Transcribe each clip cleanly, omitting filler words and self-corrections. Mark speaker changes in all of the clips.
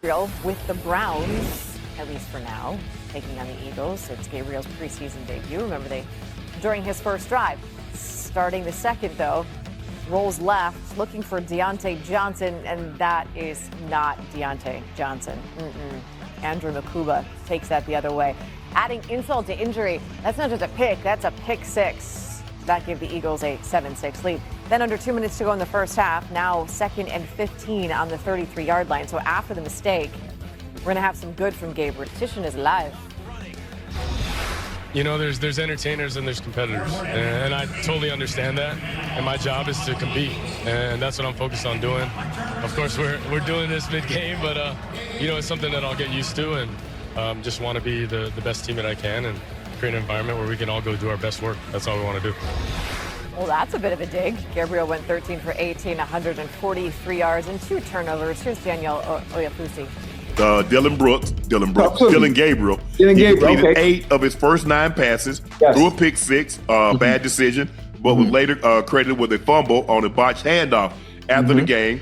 Speaker 1: Gabriel with the Browns, at least for now, taking on the Eagles. It's Gabriel's preseason debut. Remember, during his first drive. Starting the second, though, rolls left, looking for Deontay Johnson, and that is not Deontay Johnson. Andrew Makuba takes that the other way. Adding insult to injury, that's not just a pick, that's a pick six. That gave the Eagles a 7-6 lead. Then under 2 minutes to go in the first half, now 2nd and 15 on the 33-yard line. So after the mistake, we're going to have some good from Gabriel. Petition is live.
Speaker 2: You know, there's entertainers and there's competitors, and I totally understand that. And my job is to compete, and that's what I'm focused on doing. Of course, we're doing this mid-game, but you know, it's something that I'll get used to, and just want to be the best team that I can and create an environment where we can all go do our best work. That's all we want to do.
Speaker 1: Well, that's a bit of a dig. Gabriel went 13 for 18, 143 yards and 2 turnovers. Here's Danielle Oyafusi.
Speaker 3: Dylan Gabriel. He completed 8 of his first 9 passes, threw a pick 6, bad decision, but was later credited with a fumble on a botched handoff. After the game,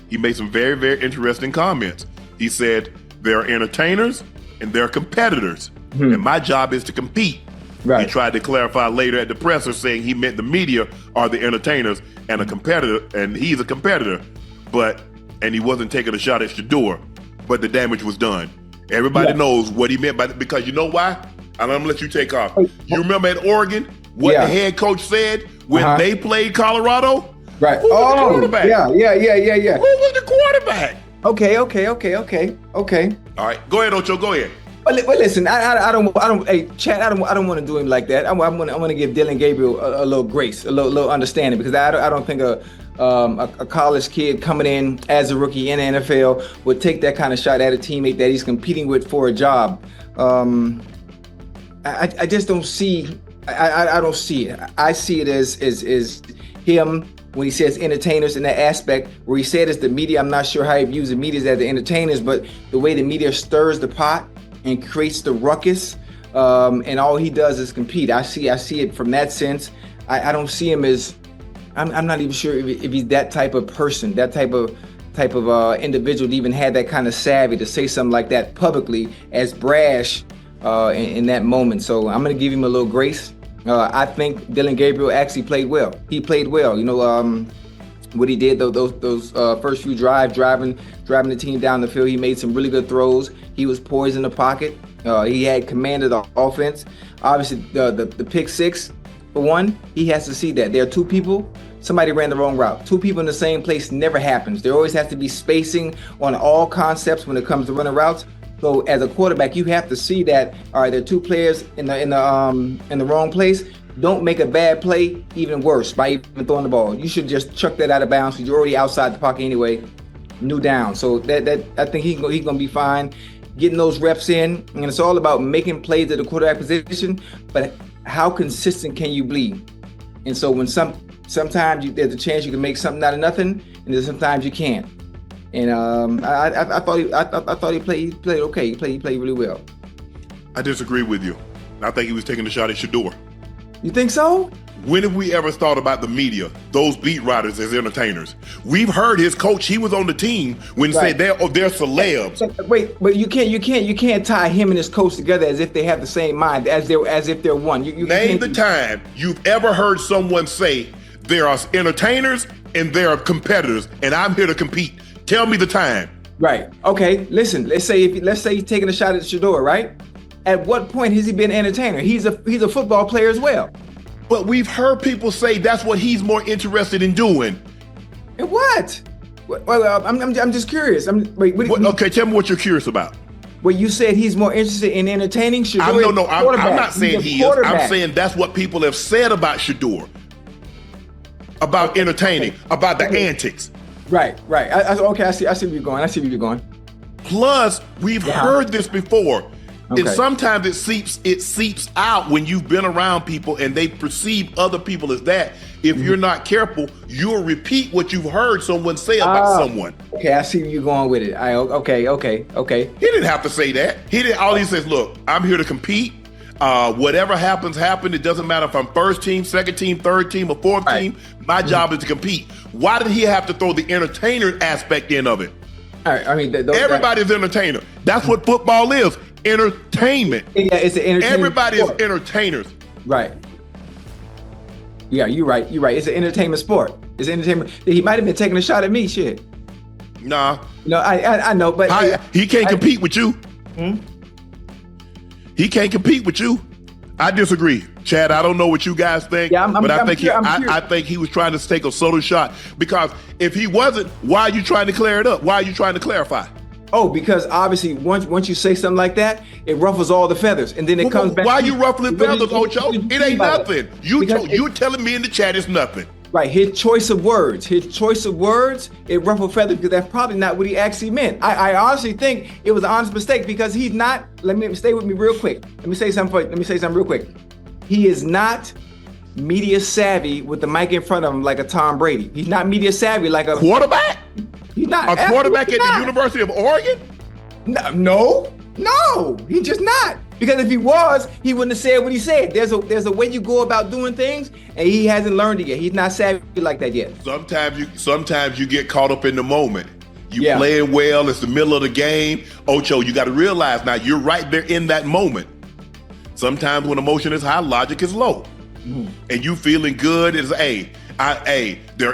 Speaker 3: he made some very, very interesting comments. He said, there are entertainers and there are competitors, and my job is to compete. He tried to clarify later at the presser, saying he meant the media are the entertainers and a competitor, and he's a competitor, and he wasn't taking a shot at Shedeur. But the damage was done. Everybody knows what he meant by that, because you know why? And I'm gonna let you take off. You remember at Oregon what the head coach said when they played Colorado?
Speaker 4: Right.
Speaker 3: Who was the quarterback?
Speaker 4: Yeah.
Speaker 3: Who was the quarterback?
Speaker 4: Okay.
Speaker 3: All right, go ahead, Ocho. Go ahead.
Speaker 4: Well, listen, I don't. Hey, Chad, I don't want to do him like that. I'm gonna give Dylan Gabriel a little grace, a little understanding, because I don't think a college kid coming in as a rookie in the NFL would take that kind of shot at a teammate that he's competing with for a job. I just don't see. I don't see it. I see it as him when he says entertainers in that aspect where he said it's the media. I'm not sure how he views the media as the entertainers, but the way the media stirs the pot and creates the ruckus, and all he does is compete. I see it from that sense. I don't see him as. I'm not even sure if he's that type of person, that type of individual to even have that kind of savvy to say something like that publicly as brash in that moment. So I'm going to give him a little grace. I think Dylan Gabriel actually played well. He played well. You know, what he did those first few drives, driving the team down the field. He made some really good throws. He was poised in the pocket. He had command of the offense. Obviously, the pick 6. For one, he has to see that there are 2 people. Somebody ran the wrong route. 2 people in the same place never happens. There always has to be spacing on all concepts when it comes to running routes. So as a quarterback, you have to see that. All right, there are 2 players in the wrong place. Don't make a bad play even worse by even throwing the ball. You should just chuck that out of bounds because you're already outside the pocket anyway. New down. So that I think he's gonna be fine. Getting those reps in, and it's all about making plays at the quarterback position. But how consistent can you be? And so when sometimes there's a chance you can make something out of nothing, and then sometimes you can't. And I thought he played okay. He played really well.
Speaker 3: I disagree with you. I think he was taking a shot at Shedeur.
Speaker 4: You think so?
Speaker 3: When have we ever thought about the media, those beat writers, as entertainers? We've heard his coach. He was on the team when he said they're celebs.
Speaker 4: Wait, but you can't tie him and his coach together as if they have the same mind, as if they're one. You
Speaker 3: Name the time you've ever heard someone say there are entertainers and there are competitors, and I'm here to compete. Tell me the time.
Speaker 4: Right. Okay. Listen. Let's say he's taking a shot at Shedeur, right? At what point has he been an entertainer? He's a football player as well.
Speaker 3: But we've heard people say that's what he's more interested in doing.
Speaker 4: And what? Well, I'm just curious.
Speaker 3: Okay, tell me what you're curious about.
Speaker 4: Well, you said he's more interested in entertaining Shedeur.
Speaker 3: I'm not saying he is. I'm saying that's what people have said about Shedeur. About entertaining, about the antics.
Speaker 4: Right. I see where you're going.
Speaker 3: Plus, we've heard this before. Okay. And sometimes it seeps out when you've been around people and they perceive other people as that. If you're not careful, you'll repeat what you've heard someone say about someone.
Speaker 4: Okay, I see where you're going with it. Okay.
Speaker 3: He didn't have to say that. He says, look, I'm here to compete. Whatever happens. It doesn't matter if I'm first team, second team, third team, or fourth team. My job is to compete. Why did he have to throw the entertainer aspect in of it?
Speaker 4: All right, I mean,
Speaker 3: everybody's entertainer. That's what football is. Entertainment.
Speaker 4: Yeah, it's an entertainment.
Speaker 3: Everybody
Speaker 4: sport.
Speaker 3: is entertainers.
Speaker 4: Right. Yeah, you're right. You're right. It's an entertainment sport. It's entertainment. He might have been taking a shot at me. Shit.
Speaker 3: Nah.
Speaker 4: No, I know, but
Speaker 3: he can't compete with you. He can't compete with you. I disagree, Chad. I don't know what you guys think, but I think he was trying to take a subtle shot, because if he wasn't, why are you trying to clear it up? Why are you trying to clarify?
Speaker 4: Oh, because obviously once you say something like that, it ruffles all the feathers, and then it comes back.
Speaker 3: Why are you ruffling feathers, Ocho? It ain't nothing. You're telling me in the chat it's nothing.
Speaker 4: Right, his choice of words, it ruffled feathers, because that's probably not what he actually meant. I honestly think it was an honest mistake, because he's not. Let me stay with me real quick. Let me say something real quick. He is not media savvy with the mic in front of him like a Tom Brady. He's not media savvy like a
Speaker 3: quarterback.
Speaker 4: He's not
Speaker 3: a quarterback at the University of Oregon.
Speaker 4: No, he's just not. Because if he was, he wouldn't have said what he said. There's a way you go about doing things, and he hasn't learned it yet. He's not savvy like that yet.
Speaker 3: Sometimes you get caught up in the moment. You playing well. It's the middle of the game. Ocho, you got to realize now you're right there in that moment. Sometimes when emotion is high, logic is low, and you feeling good is they're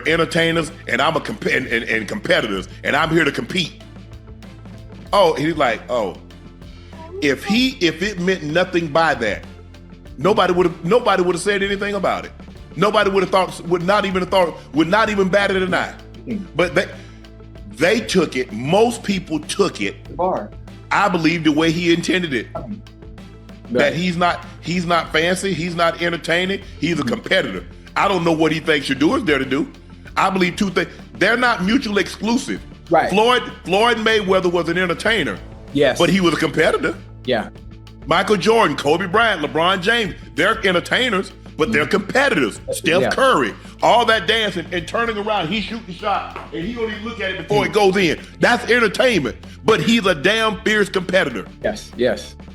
Speaker 3: entertainers, and I'm and competitors, and I'm here to compete. Oh, he's like, oh. If it meant nothing by that, nobody would have said anything about it. Nobody would not even batted an eye. But they took it. Most people took it. I believe the way he intended it. That he's not fancy. He's not entertaining. He's a competitor. I don't know what he thinks Shedeur is there to do. I believe two things. They're not mutually exclusive.
Speaker 4: Right.
Speaker 3: Floyd Mayweather was an entertainer.
Speaker 4: Yes.
Speaker 3: But he was a competitor.
Speaker 4: Yeah.
Speaker 3: Michael Jordan, Kobe Bryant, LeBron James, they're entertainers, but they're competitors. Steph Curry, all that dancing and turning around, he shoot the shot, and he don't even look at it before it goes in. That's entertainment, but he's a damn fierce competitor.
Speaker 4: Yes.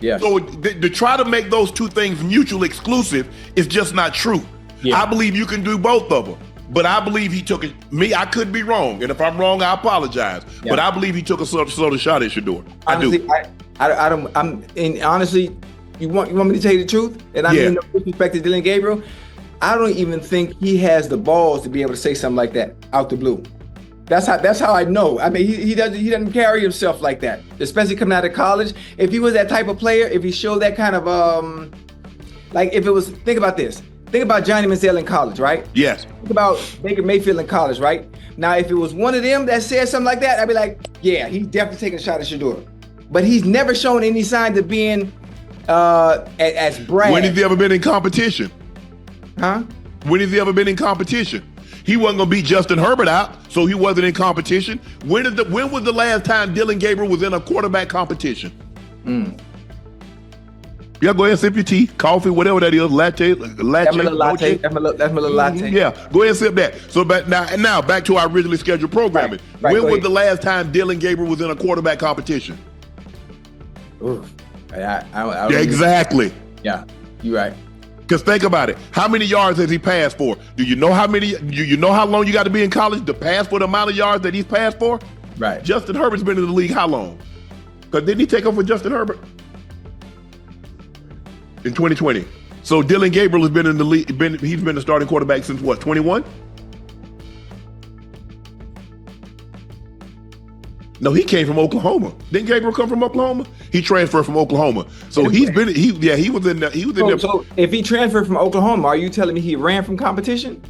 Speaker 3: So to try to make those two things mutually exclusive is just not true. Yeah. I believe you can do both of them. But I believe he took it. I could be wrong, and if I'm wrong, I apologize. Yeah. But I believe he took a sort of shot at Shedeur.
Speaker 4: Honestly, I don't. Honestly, you want me to tell you the truth? And I mean no disrespect to Dillon Gabriel. I don't even think he has the balls to be able to say something like that out the blue. That's how I know. I mean, he doesn't carry himself like that, especially coming out of college. If he was that type of player, if he showed that kind of like if it was, think about this. Think about Johnny Manziel in college, right?
Speaker 3: Yes.
Speaker 4: Think about Baker Mayfield in college, right? Now, if it was one of them that said something like that, I'd be like, yeah, he's definitely taking a shot at Shedeur. But he's never shown any signs of being as brave.
Speaker 3: When has he ever been in competition?
Speaker 4: Huh?
Speaker 3: When has he ever been in competition? He wasn't going to beat Justin Herbert out, so he wasn't in competition. When was the last time Dillon Gabriel was in a quarterback competition? Yeah, go ahead and sip your tea, coffee, whatever that is, latte.
Speaker 4: That's my little latte.
Speaker 3: Yeah, go ahead and sip that. So now back to our originally scheduled programming.
Speaker 4: Right,
Speaker 3: when was the last time Dillon Gabriel was in a quarterback competition?
Speaker 4: Ooh, I
Speaker 3: exactly.
Speaker 4: Yeah, you're right.
Speaker 3: Because think about it. How many yards has he passed for? Do you know how long you got to be in college to pass for the amount of yards that he's passed for?
Speaker 4: Right.
Speaker 3: Justin Herbert's been in the league how long? Because didn't he take over Justin Herbert? In 2020. So Dillon Gabriel has been in the league, he's been the starting quarterback since what, 21? No, he came from Oklahoma. Didn't Gabriel come from Oklahoma? He transferred from Oklahoma. So he was in there.
Speaker 4: So if he transferred from Oklahoma, are you telling me he ran from competition?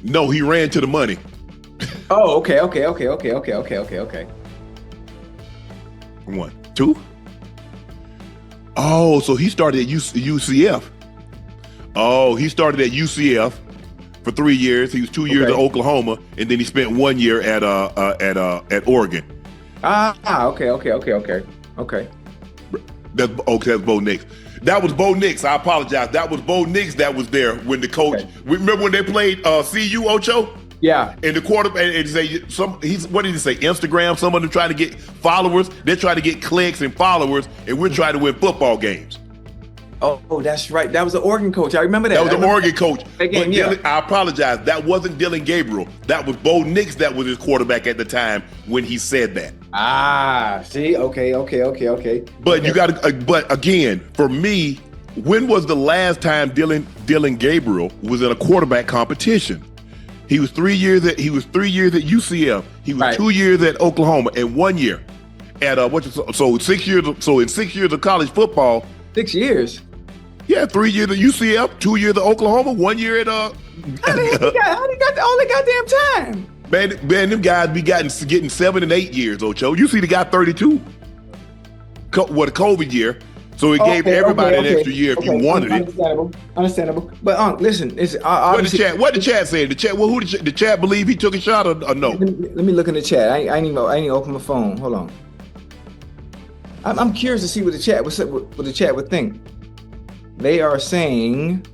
Speaker 3: No, he ran to the money.
Speaker 4: Oh, okay.
Speaker 3: 1, 2. Oh, so he started at UCF. Oh, he started at UCF for 3 years. He was 2 years at Oklahoma, and then he spent 1 year at Oregon.
Speaker 4: Okay.
Speaker 3: That's Bo Nix. That was Bo Nix. I apologize. That was Bo Nix that was there when the coach. Okay. Remember when they played CU, Ocho?
Speaker 4: Yeah.
Speaker 3: And the quarterback, and say what did he say? Instagram. Someone to try to get followers. They're trying to get clicks and followers, and we're trying to win football games.
Speaker 4: Oh, that's right. That was the Oregon coach. I remember that.
Speaker 3: That was the Oregon coach.
Speaker 4: Again, yeah.
Speaker 3: I apologize. That wasn't Dylan Gabriel. That was Bo Nix. That was his quarterback at the time when he said that.
Speaker 4: See, okay.
Speaker 3: But you got to. But again, for me, when was the last time Dylan Gabriel was in a quarterback competition? He was 3 years at UCF. He was 2 years at Oklahoma and 1 year at so 6 years. So in 6 years of college football,
Speaker 4: 6 years.
Speaker 3: Yeah, 3 years at UCF, 2 years at Oklahoma, 1 year at
Speaker 4: How he got all the goddamn time?
Speaker 3: Man, them guys be getting 7 and 8 years, Ocho. You see the guy 32. The COVID year. So it gave everybody an extra year if you wanted it.
Speaker 4: Understandable. But listen,
Speaker 3: what the chat said? The chat believe he took a shot or no?
Speaker 4: Let me look in the chat. I ain't even open my phone. Hold on. I'm curious to see what the chat would think. They are saying